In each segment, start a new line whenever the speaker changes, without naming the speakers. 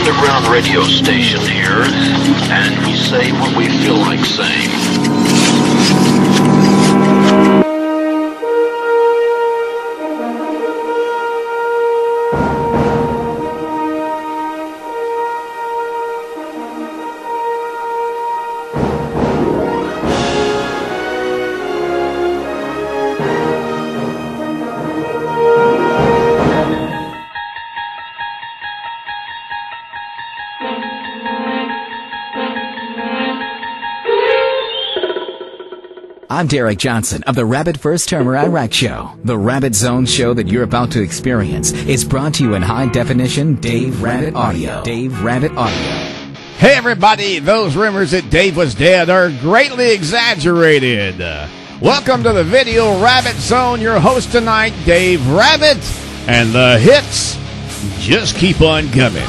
underground radio station here, and we say what we feel like saying.
I'm Derek Johnson of the Rabbit First Termer Iraq Show. The Rabbit Zone show that you're about to experience is brought to you in high definition Dave Rabbit Audio. Dave Rabbit Audio.
Hey everybody, those rumors that Dave was dead are greatly exaggerated. Welcome to the Video Rabbit Zone. Your host tonight, Dave Rabbit, and the hits just keep on coming.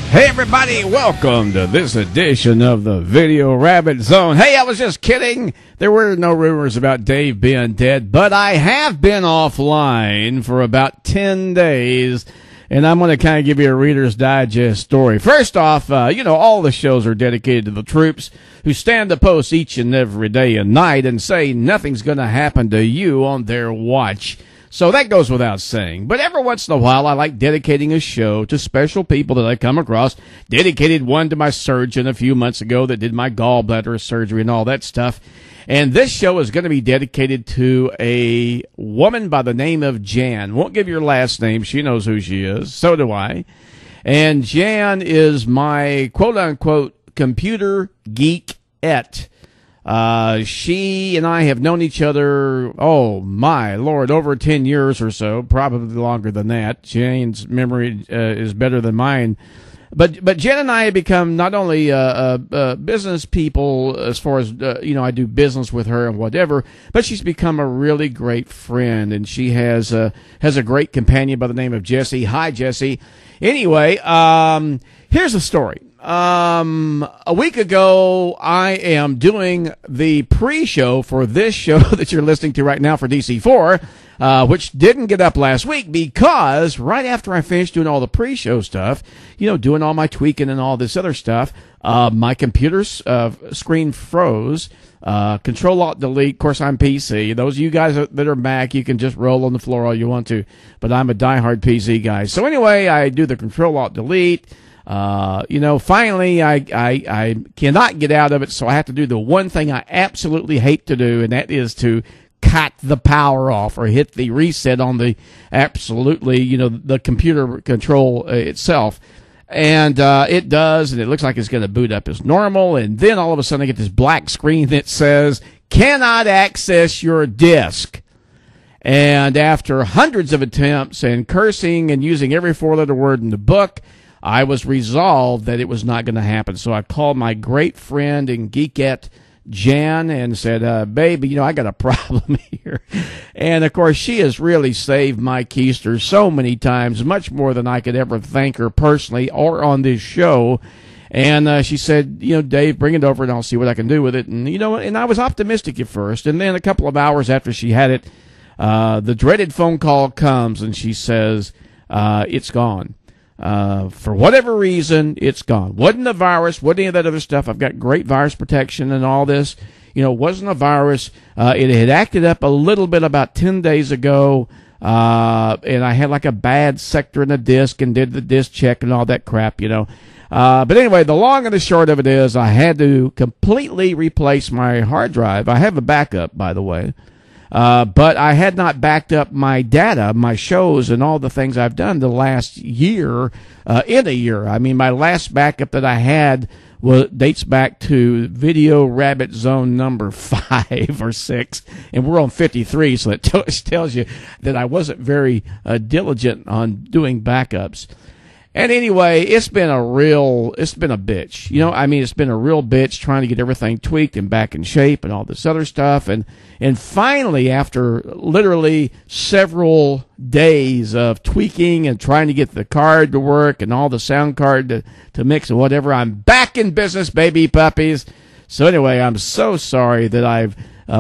Hey everybody, welcome to this edition of the Video Rabbit Zone. Hey, I was just kidding. There were no rumors about Dave being dead, but I have been offline for about 10 days, and I'm going to kind of give you a Reader's Digest story. First off, all the shows are dedicated to the troops who stand to post each and every day and night and say nothing's going to happen to you on their watch. So that goes without saying. But every once in a while, I like dedicating a show to special people that I come across. Dedicated one to my surgeon a few months ago that did my gallbladder surgery and all that stuff. And this show is going to be dedicated to a woman by the name of Jan. Won't give you her last name. She knows who she is. So do I. And Jan is my quote-unquote computer geek-ette. She and I have known each other, oh my Lord, over 10 years or so, probably longer than that. Jane's memory is better than mine. But Jen and I have become not only business people as far as I do business with her and whatever, but she's become a really great friend, and she has a great companion by the name of Jessie. Hi, Jessie. Anyway, here's the story. A week ago, I am doing the pre-show for this show that you're listening to right now for DC4, which didn't get up last week because right after I finished doing all the pre-show stuff, doing all my tweaking and all this other stuff, my computer's screen froze. Control-Alt-Delete. Of course, I'm PC. Those of you guys that are Mac, you can just roll on the floor all you want to, but I'm a diehard PC guy. So anyway, I do the Control-Alt-Delete. Finally, I cannot get out of it, so I have to do the one thing I absolutely hate to do, and that is to cut the power off or hit the reset on the the computer control itself. And it does, and it looks like it's going to boot up as normal, and then all of a sudden I get this black screen that says, cannot access your disk. And after hundreds of attempts and cursing and using every four-letter word in the book, I was resolved that it was not going to happen. So I called my great friend and geekette, Jan, and said, baby, I got a problem here. And, of course, she has really saved my keister so many times, much more than I could ever thank her personally or on this show. And she said, Dave, bring it over and I'll see what I can do with it. And, and I was optimistic at first. And then a couple of hours after she had it, the dreaded phone call comes and she says, it's gone. For whatever reason, it's gone. Wasn't a virus, wasn't any of that other stuff. I've got great virus protection and all this. Wasn't a virus. It had acted up a little bit about 10 days ago, and I had like a bad sector in the disk and did the disk check and all that crap, But anyway, the long and the short of it is I had to completely replace my hard drive. I have a backup, by the way. But I had not backed up my data, my shows, and all the things I've done the last year, in a year. I mean, my last backup that I had dates back to Video Rabbit Zone number 5 or 6, and we're on 53, so it tells you that I wasn't very diligent on doing backups. And anyway, it's been a bitch. It's been a real bitch trying to get everything tweaked and back in shape and all this other stuff. And finally, after literally several days of tweaking and trying to get the card to work and all the sound card to mix and whatever, I'm back in business, baby puppies. So anyway, I'm so sorry that I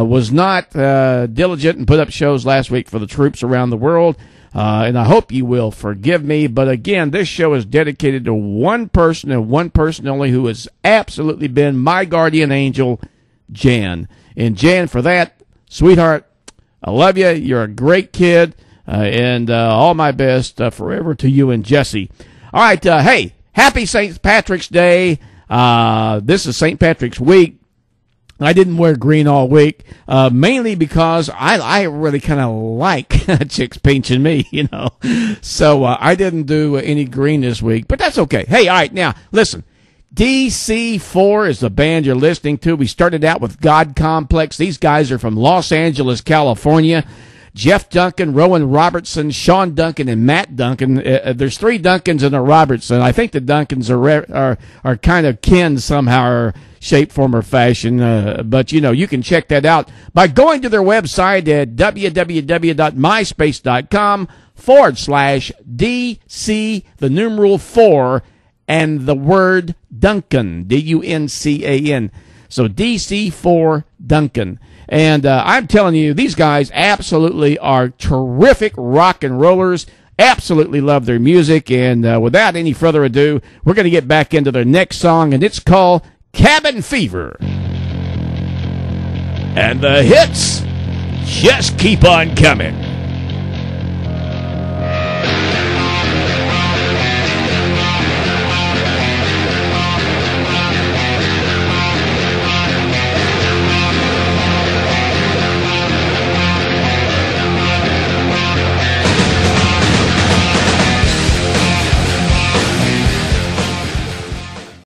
was not diligent and put up shows last week for the troops around the world. And I hope you will forgive me. But again, this show is dedicated to one person and one person only who has absolutely been my guardian angel, Jan. And Jan, for that, sweetheart, I love you. You're a great kid. And all my best forever to you and Jesse. All right. Hey, happy St. Patrick's Day. This is St. Patrick's week. I didn't wear green all week, mainly because I really kind of like chicks pinching me, So I didn't do any green this week, but that's okay. Hey, all right, now, listen. DC4 is the band you're listening to. We started out with God Complex. These guys are from Los Angeles, California. Jeff Duncan, Rowan Robertson, Shawn Duncan, and Matt Duncan. There's 3 Duncans and a Robertson. I think the Duncans are kind of kin somehow, or shape, form, or fashion. But, you can check that out by going to their website at www.myspace.com/DC, the numeral 4, and the word Duncan, Duncan. So DC4 Duncan. And I'm telling you, these guys absolutely are terrific rock and rollers. Absolutely love their music. And without any further ado, we're going to get back into their next song, and it's called Cabin Fever. And the hits just keep on coming.